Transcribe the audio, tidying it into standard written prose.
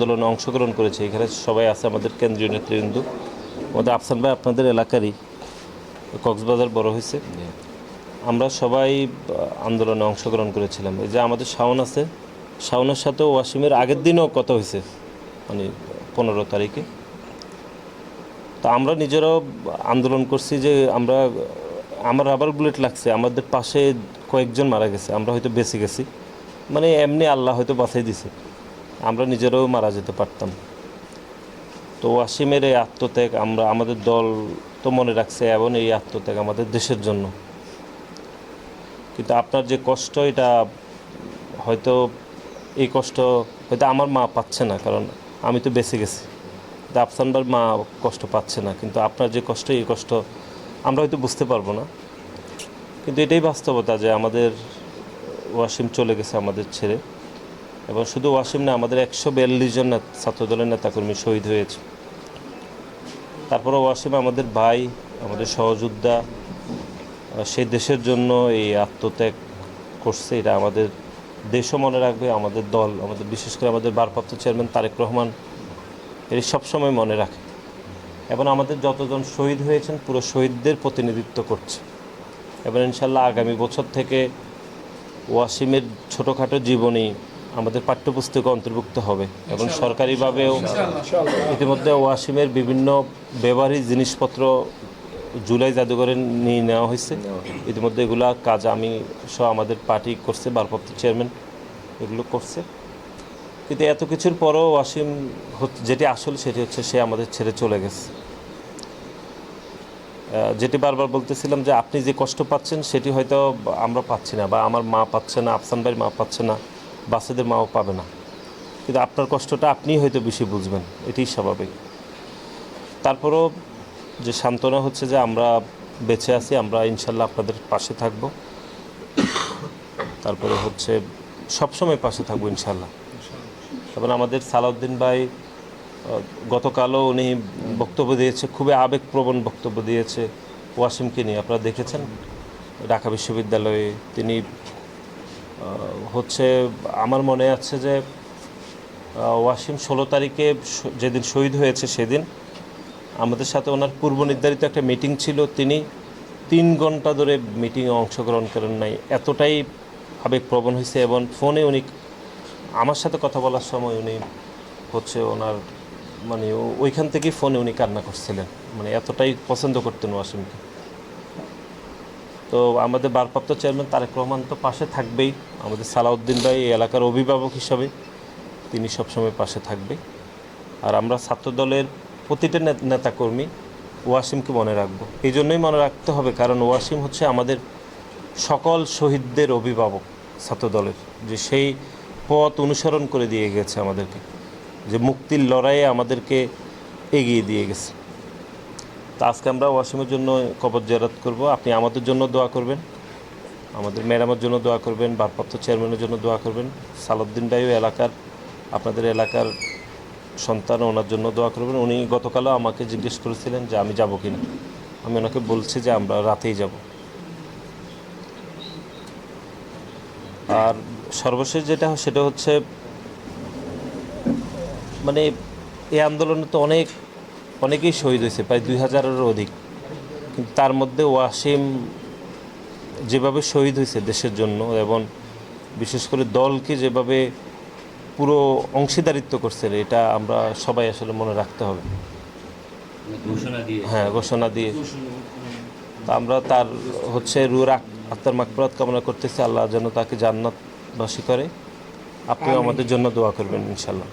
আন্দোলনে অংশগ্রহণ করেছে। এখানে সবাই আছে আমাদের কেন্দ্রীয় নেতৃবৃন্দ। আমাদের আফসান ভাই আপনাদের এলাকারই, কক্সবাজার বড় হয়েছে। আমরা সবাই আন্দোলনে অংশগ্রহণ করেছিলাম। এই যে আমাদের শাওন আছে, শাওনের সাথেও ওয়াসিমের আগের দিনও কথা হয়েছে, মানে 15 তারিখে। তো আমরা নিজেরাও আন্দোলন করছি যে আমার রাবার বুলেট লাগছে, আমাদের পাশে কয়েকজন মারা গেছে, আমরা হয়তো বেঁচে গেছি, মানে এমনি আল্লাহ হয়তো বাঁচাই দিছে, আমরা নিজেরাও মারা যেতে পারতাম। তো ওয়াসিমের এই আত্মত্যাগ আমাদের দল তো মনে রাখছে, এবং এই আত্মত্যাগ আমাদের দেশের জন্য। কিন্তু আপনার যে কষ্ট, এটা হয়তো এই কষ্ট হয়তো আমার মা পাচ্ছে না, কারণ আমি তো বেঁচে গেছি। আফসানবার মা কষ্ট পাচ্ছে না, কিন্তু আপনার যে কষ্ট, এই কষ্ট আমরা হয়তো বুঝতে পারবো না। কিন্তু এটাই বাস্তবতা যে আমাদের ওয়াসিম চলে গেছে আমাদের ছেড়ে, এবং শুধু ওয়াসিম না, আমাদের 142 জন ছাত্রদলের নেতাকর্মী শহীদ হয়েছে। তারপরে ওয়াসিম আমাদের ভাই, আমাদের সহযোদ্ধা, সেই দেশের জন্য এই আত্মত্যাগ করছে। এটা আমাদের দেশও মনে রাখবে, আমাদের দল, আমাদের বিশেষ করে আমাদের ভারপ্রাপ্ত চেয়ারম্যান তারেক রহমান এটি সবসময় মনে রাখে, এবং আমাদের যতজন শহীদ হয়েছেন পুরো শহীদদের প্রতিনিধিত্ব করছে। এবং ইনশাল্লাহ আগামী বছর থেকে ওয়াসিমের ছোটোখাটো জীবনী আমাদের পাঠ্যপুস্তকে অন্তর্ভুক্ত হবে, এবং সরকারিভাবেও ইতিমধ্যে ওয়াসিমের বিভিন্ন ব্যবহারিক জিনিসপত্র জুলাই জাদুঘরে নিয়ে নেওয়া হয়েছে। ইতিমধ্যে এগুলা কাজ আমি সহ আমাদের পার্টি করছে, ভারপ্রাপ্ত চেয়ারম্যান এগুলো করছে। কিন্তু এত কিছুর পরও ওয়াসিম যেটি আসল, সেটি হচ্ছে সে আমাদের ছেড়ে চলে গেছে। যেটি বারবার বলতেছিলাম যে আপনি যে কষ্ট পাচ্ছেন সেটি হয়তো আমরা পাচ্ছি না, বা আমার মা পাচ্ছে না, আফসান ভাইয়ের মা পাচ্ছে না, বাচ্চাদের মাও পাবে না, কিন্তু আপনার কষ্টটা আপনিই হয়তো বেশি বুঝবেন, এটাই স্বাভাবিক। তারপরও যে সান্ত্বনা হচ্ছে যে আমরা বেঁচে আছি, আমরা ইনশাল্লাহ আপনাদের পাশে থাকব। তারপরে হচ্ছে সবসময় পাশে থাকবো ইনশাল্লাহ। এবং আমাদের সালাউদ্দিন ভাই গতকালও উনি বক্তব্য দিয়েছে, খুবই আবেগপ্রবণ বক্তব্য দিয়েছে ওয়াসিমকে নিয়ে, আপনারা দেখেছেন ঢাকা বিশ্ববিদ্যালয়ে। তিনি হচ্ছে আমার মনে আছে যে ওয়াসিম 16 তারিখে যেদিন শহীদ হয়েছে সেদিন আমাদের সাথে ওনার পূর্ব নির্ধারিত একটা মিটিং ছিল, তিনি 3 ঘন্টা ধরে মিটিংয়ে অংশগ্রহণ করেন নাই, এতটাই আবেগপ্রবণ হয়েছে। এবং ফোনে উনি আমার সাথে কথা বলার সময় উনি হচ্ছে ওনার মানে ওইখান থেকেই ফোনে উনি কান্না করছিলেন, মানে এতটাই পছন্দ করতেন ওয়াসিমকে। তো আমাদের ভারপ্রাপ্ত চেয়ারম্যান তারেক রহমান তো পাশে থাকবেই, আমাদের সালাউদ্দিন ভাই এই এলাকার অভিভাবক হিসাবে তিনি সবসময় পাশে থাকবে। আর আমরা ছাত্রদলের প্রতিটা নেতাকর্মী ওয়াসিমকে মনে রাখবো। এই জন্যই মনে রাখতে হবে, কারণ ওয়াসিম হচ্ছে আমাদের সকল শহীদদের অভিভাবক ছাত্রদলের, যে সেই পথ অনুসরণ করে দিয়ে গেছে আমাদেরকে, যে মুক্তির লড়াইয়ে আমাদেরকে এগিয়ে দিয়ে গেছে। তো আজকে আমরা ওয়াসিমের জন্য কবর জিয়ারত করব। আপনি আমাদের জন্য দোয়া করবেন, আমাদের ম্যাডামের জন্য দোয়া করবেন, ভারপ্রাপ্ত চেয়ারম্যানের জন্য দোয়া করবেন, সালাউদ্দিন ভাইও এলাকার, আপনাদের এলাকার সন্তান, ওনার জন্য দোয়া করবেন। উনি গতকালও আমাকে জিজ্ঞেস করেছিলেন যে আমি যাব কিনা, আমি ওনাকে বলছি যে আমরা রাতেই যাব। আর সর্বশেষ যেটা সেটা হচ্ছে মানে এই আন্দোলনে তো অনেকেই শহীদ হয়েছে, প্রায় 2000-এরও অধিক, কিন্তু তার মধ্যে ওয়াসিম যেভাবে শহীদ হয়েছে দেশের জন্য, এবং বিশেষ করে দলকে যেভাবে পুরো অংশীদারিত্ব করছে, এটা আমরা সবাই আসলে মনে রাখতে হবে। হ্যাঁ, ঘোষণা দিয়ে। তা আমরা তার হচ্ছে রুহুর আত্মার মাগফিরাত কামনা করতেছি, আল্লাহ যেন তাকে জান্নাতবাসী করে। আপনিও আমাদের জন্য দোয়া করবেন ইনশাল্লাহ।